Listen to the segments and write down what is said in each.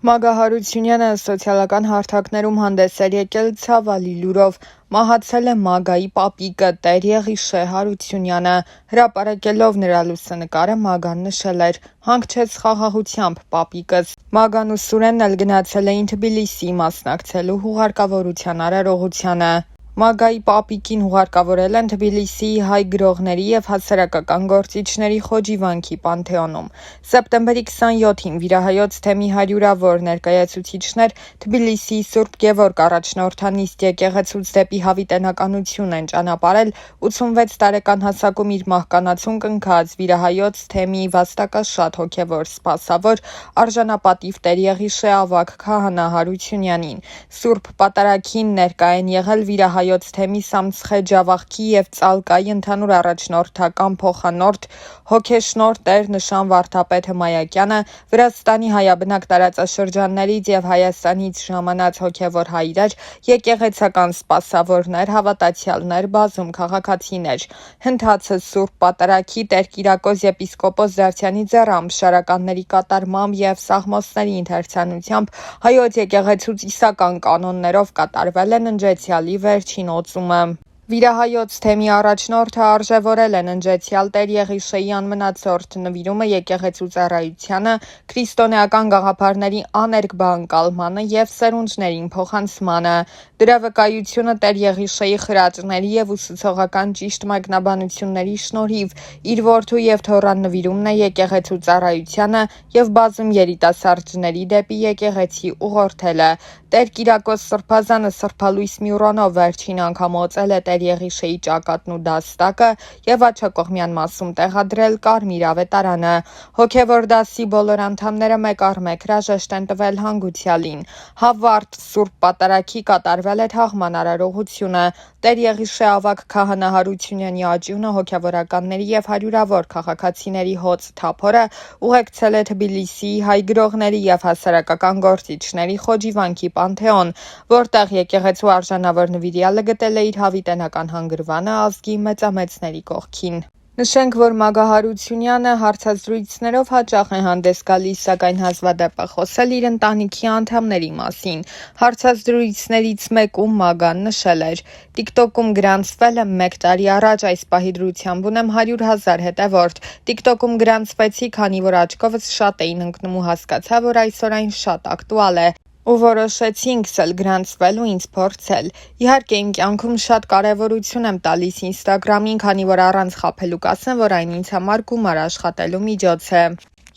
Մագա Հարությունյանը սոցիալական հարթակներում հանդես էր եկել ցավալի լուրով. մահացել է Մագայի պապիկը Տեր-Եղիշե Հարությունյանը։ Հրապարակելով նրա լուսանկարը Մագան նշել էր. «Հանգչեց խաղաղությամբ պապիկս»։ Մագան ու Սուրենն էլ գնացել էին Թբիլիսի մասնակցելու հուղարկավորության արարողությանը։ Մագայի պապիկին հուղարկավորել են Թբիլիսիի հայ գրողների և հասարակական գործիչների խոջիվանքի Պանթեոնում։ Սեպտեմբերի 27-ին վիրահայոց թեմի հարյուրավոր ներկայացուցիչներ Թբիլիսիի Սուրբ Գևորգ առաջնորդանիստ եկեղեցուց դեպի հավիտենականություն են ճանապարհել 86 տարեկան հասակում իր մահկանացուն կնքած վիրահայոց թեմի վաստակաշատ հոգևոր սպասավոր արժանապատիվ Տեր-Եղիշե ավագ քահանա Հարությունյանին։ Սուրբ պատարագին ներկա են եղել վիրահայոց թեմի Սամցխե Ջավախքի և Ծալկայի ընդհանուր առաջնորդական փոխանորդ հոգեշնորհ Տեր նշան վարդապետ Հմայակյանը, Վրաստանի հայաբնակ տարածաշրջաններից և Հայաստանից ժամանած հոգևոր հայրեր, եկեղեցական սպասավորներ, հավատացյալներ, բազում քաղաքացիներ։ Հնդհացը Սուրբ պատարագի Տեր Կիրակոս եպիսկոպոս Դավթյանի ձեռամբ շարականների կատարմամբ և Սաղմոսների ընթերցանությամբ Հայոց եկեղեցու ծիսական կանոններով կատարվել է ննջեցյալի վերջին օծումը։ Վիրահայոց թեմի առաջնորդը արժևորել է ննջեցյալ Տեր-Եղիշեի անմնացորդ նվիրումը եկեղեցու ծառայությանը, քրիստոնեական գաղափարների աներկբա ընկալմանը և սերունդներին փոխանցմանը։ Դրա վկայությունը Տեր-Եղիշեի խրատների և ուսուցողական ճիշտ մեկնաբանությունների շնորհիվ իր որդու և թոռան նվիրումն է եկեղեցու ծառայությանը և բազում երիտասարդների դեպի եկեղեցի ուղղորդելը։ Տեր Կիրակոս սրբազանը սրբալույս մյուրոնով վերջին անգամ օծել է Տեր-Եղիշեի ճակատն ու դաստակը և աջակողմյան մասում տեղադրել կարմիր ավետարանը։ Հոգևոր դասի բոլոր անդամները մեկ առ մեկ հրաժեշտ են տվել հանգուցյալին։ Հավարդ Սուրբ պատարագի կատարվել է թաղման արարողությունը։ Տեր-Եղիշե ավագ քահանա Հարությունյանի աճյունը հոգևորականների և հարյուրավոր քաղաքացիների հոծ թափորը ուղեկցել է Թբիլիսիի հայ գրողների և հասարակական գործիչների խոջիվանքի Պանթեոն, որտեղ եկեղեցու արժանավոր նվիրյալը գտել է իր հավիտենական հանգրվանը ազգի մեծամեծների կողքին։ Նշենք, որ Մագա Հարությունյանը հարցազրույցներով հաճախ է հանդես գալիս, սակայն հազվադեպ է խոսել իր ընտանիքի անդամների մասին։ Հարցազրույցներից մեկում Մագան նշել էր. «TikTok-ում գրանցվել եմ 1 տարի առաջ, այս պահի դրությամբ ունեմ 100,000 հետևորդ։ TikTok-ում գրանցվեցի, քանի որ աչքովս շատ էին ընկնում ու հասկացա, որ այսօր այն շատ ակտուալ է։ Ու որոշեցի ինքս էլ գրանցվել ու ինձ փորձել։ Իհարկե իմ կյանքում շատ կարևորություն եմ տալիս Ինստագրամին, քանի որ առանց խաբելու կասեմ, որ այն ինձ համար գումար աշխատելու միջոց է։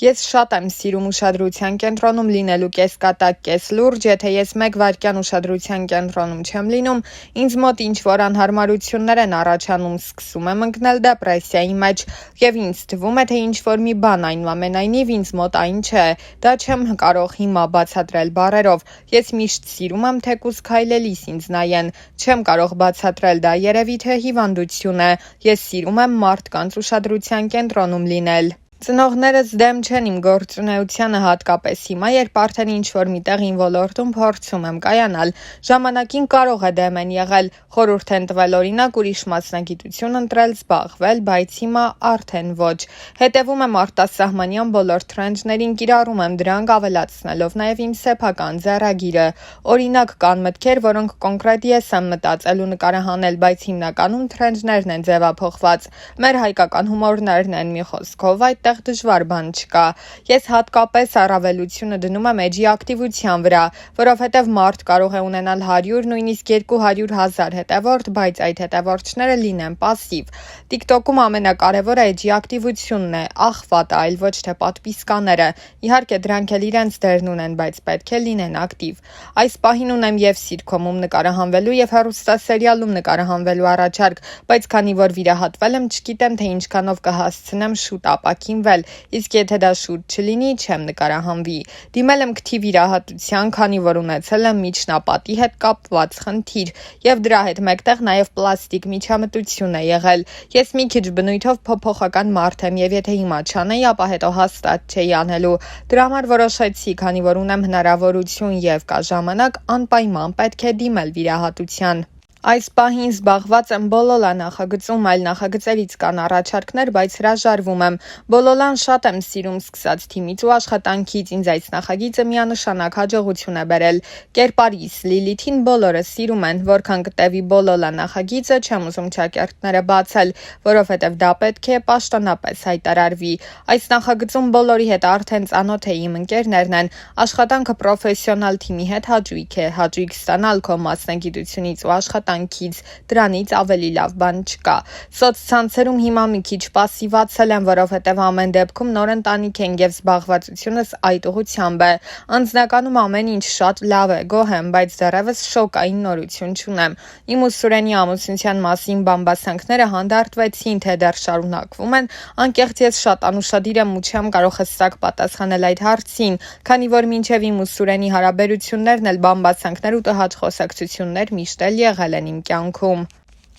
Ես շատ եմ սիրում ուշադրության կենտրոնում լինելու կեսկատակ, կեսլուրջ, եթե ես 1 վայրկյան ուշադրության կենտրոնում չեմ լինում, ինձ մոտ ինչ-որ անհարմարություններ են առաջանում, սկսում եմ ընկնել դեպրեսիայի մեջ, և ինձ թվում է, թե ինչ-որ մի բան այնուամենայնիվ ինձ մոտ այն չէ։ Դա չեմ կարող հիմա բացատրել բառերով։ Ես միշտ սիրում եմ թեկուզ քայլելիս ինձ նայեն։ Չեմ կարող բացատրել, դա երևի թե հիվանդություն է։ Ես սիրում եմ մարդկանց ուշադրության կենտրոնում լինել։ Ծնողներս դեմ չեն իմ գործունեությանը, հատկապես հիմա, երբ արդեն ինչ-որ մի տեղ իմ ոլորտում փորձում եմ կայանալ։ Ժամանակին կարող է դեմ են եղել, խորհուրդ են տվել օրինակ ուրիշ մասնագիտություն ընտրել, զբաղվել, բայց հիմա արդեն ոչ։ Հետևում եմ արտասահմանյան բոլոր թրենդներին, կիրառում եմ դրանք, ավելացնելով նաև իմ սեփական ձեռագիրը։ Օրինակ, կան մտքեր, որոնք կոնկրետ ես եմ մտածել ու նկարահանել, բայց հիմնականում թրենդներն են ձևափոխված։ Մեր հայկական հումորներն են, մի խոսքով, այդտեղ դժվար բան չկա։ Ես հատկապես առավելությունը դնում եմ էջի ակտիվության վրա, որովհետև մարդ կարող է ունենալ 100, նույնիսկ 200,000 հետևորդ, բայց այդ հետևորդները լինեն պասիվ։ TikTok-ում ամենակարևորը էջի ակտիվությունն է, աղվատը, այլ ոչ թե պատվիսկաները։ Իհարկե դրանք էլ իրենց դերն ունեն, բայց պետք է լինեն ակտիվ։ Այս պահին ունեմ և սիթքոմում նկարահանվելու և հեռուստասերիալում նկարահանվելու առաջարկ, բայց քանի որ վիրահատվել եմ, չգիտեմ, թե ինչքանով կհասցնեմ շուտ ապաքինվել, իսկ եթե դա շուտ չլինի, չեմ նկարահանվի։ Դիմել եմ քթի վիրահատության, քանի որ ունեցել եմ միջնապատի հետ կապված խնդիր, և դրա հետ մեկտեղ նաև պլաստիկ միջամտություն է եղել։ Ես մի քիչ բնույթով փոփոխական մարդ եմ, և եթե հիմա չանեի, ապա հետո հաստատ չէի անելու։ Դրա համար որոշեցի, քանի որ ունեմ հնարավորություն և կա ժամանակ, անպայման պետք է դիմել վիրահատության։ Այս պահին զբաղված եմ Բոլոլա նախագծում, այլ նախագծերից կան առաջարկներ, բայց հրաժարվում եմ։ Բոլոլան շատ եմ սիրում սկսած թիմից ու աշխատանքից, ինձ այս նախագիծը միանշանակ հաջողություն է բերել։ Կերպարիս Լիլիթին բոլորը սիրում են, որքան կտևի Բոլոլա նախագիծը, չեմ ուզում ճակերտները բացել, որովհետև դա պետք է պաշտոնապես հայտարարվի։ Այս նախագծում բոլորի հետ արդեն ծանոթ է, իմ ընկերներն են։ Աշխատանքը պրոֆեսիոնալ թիմի հետ հաճույք է, հաճույք ստանալ քո մասնագիտությունից ու աշխատանքից, դրանից ավելի լավ բան չկա։ Սոցցանցերում հիմա մի քիչ պասիվացել եմ, որովհետև ամեն դեպքում նոր ընտանիք ենք եւ զբաղվածությունս այդ ուղղությամբ է։ Անձնականում ամեն ինչ շատ լավ է, գոհ եմ, բայց դեռևս շոկային նորություն չունեմ։ Իմ ու Սուրենի ամուսնության մասին բամբասանքները հանդարտվեցին, թե դեռ շարունակվում են, անկեղծ ես շատ անուշադիր եմ ու չեմ կարող հստակ պատասխանել այդ հարցին, քանի որ մինչև իմ ու Սուրենի հարաբերություններն էլ բամբասանքներ ու տհաճ խոսակցություններ միշտ էլ եղել են իմ կյանքում։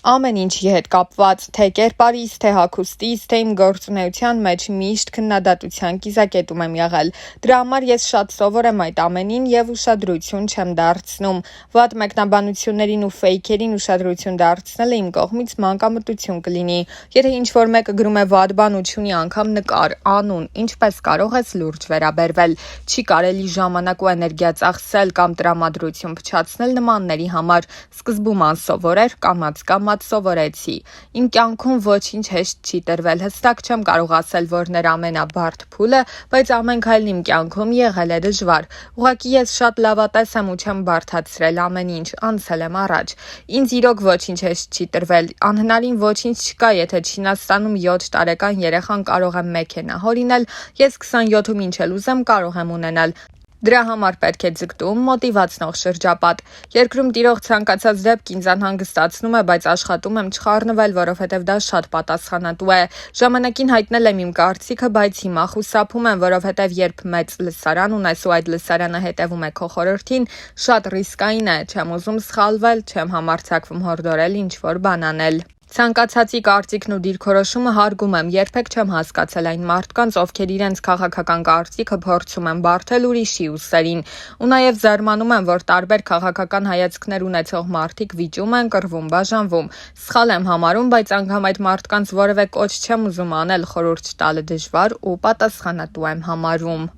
Ամեն ինչի հետ կապված, թե կերպարիս, թե հագուստիս, թե իմ գործունեության մեջ միշտ քննադատության կիզակետում եմ եղել։ Դրա համար ես շատ սովոր եմ այդ ամենին եւ ուշադրություն չեմ դարձնում։ Վատ մեկնաբանություններին ու ֆեյքերին ուշադրություն դարձնելը իմ կողմից մանկամտություն կլինի։ Եթե ինչ-որ մեկը գրում է վատ բան ու չունի անգամ նկար, անուն, ինչպես կարող ես լուրջ վերաբերվել։ Չի կարելի ժամանակ ու էներգիա ծախսել կամ տրամադրություն փչացնել նմանների համար։ Սկզբում անսովոր էր, կամաց սովորեցի։ Իմ կյանքում ոչինչ հեշտ չի տրվել, հստակ չեմ կարող ասել, որն էր ամենաբարդ փուլը, բայց ամեն քայլն իմ կյանքում եղել է դժվար։ Ուղղակի ես շատ լավատես եմ ու չեմ բարդացրել ամեն ինչ, անցել եմ առաջ։ Ինձ իրոք ոչինչ հեշտ չի տրվել, անհնարին ոչինչ չկա, եթե Չինաստանում 7 տարեկան երեխան կարող է մեքենա հորինել, ես 27-ում ինչ էլ ուզեմ կարող եմ ունենալ։ Դրա համար պետք է ձգտում, մոտիվացնող շրջապատ։ Երկրում տիրող ցանկացած դեպք ինձ անհանգստացնում է, բայց աշխատում եմ չխառնվել, որովհետև դա շատ պատասխանատու է։ Ժամանակին հայտնել եմ իմ կարծիքը, բայց հիմա խուսափում եմ, որովհետև երբ մեծ լսարան ունես ու այդ լսարանը հետևում է քո խորհրդին, շատ ռիսկային է, չեմ ուզում սխալվել, չեմ համարձակվում հորդորել ինչ-որ բան անել։ Ցանկացածի կարծիքն ու դիրքորոշումը հարգում եմ, երբեք չեմ հասկացել այն մարդկանց, ովքեր իրենց քաղաքական կարծիքը փորձում են բարթել ուրիշի ուսերին։ Ու նաև զարմանում եմ, որ տարբեր քաղաքական հայացքներ ունեցող մարդիկ վիճում են, կռվում, բաժանվում։ Սխալ եմ համարում, բայց անգամ այդ մարդկանց որևէ կոչ չեմ ուզում անել, խորհուրդ տալը դժվար ու պատասխանատու եմ համարում։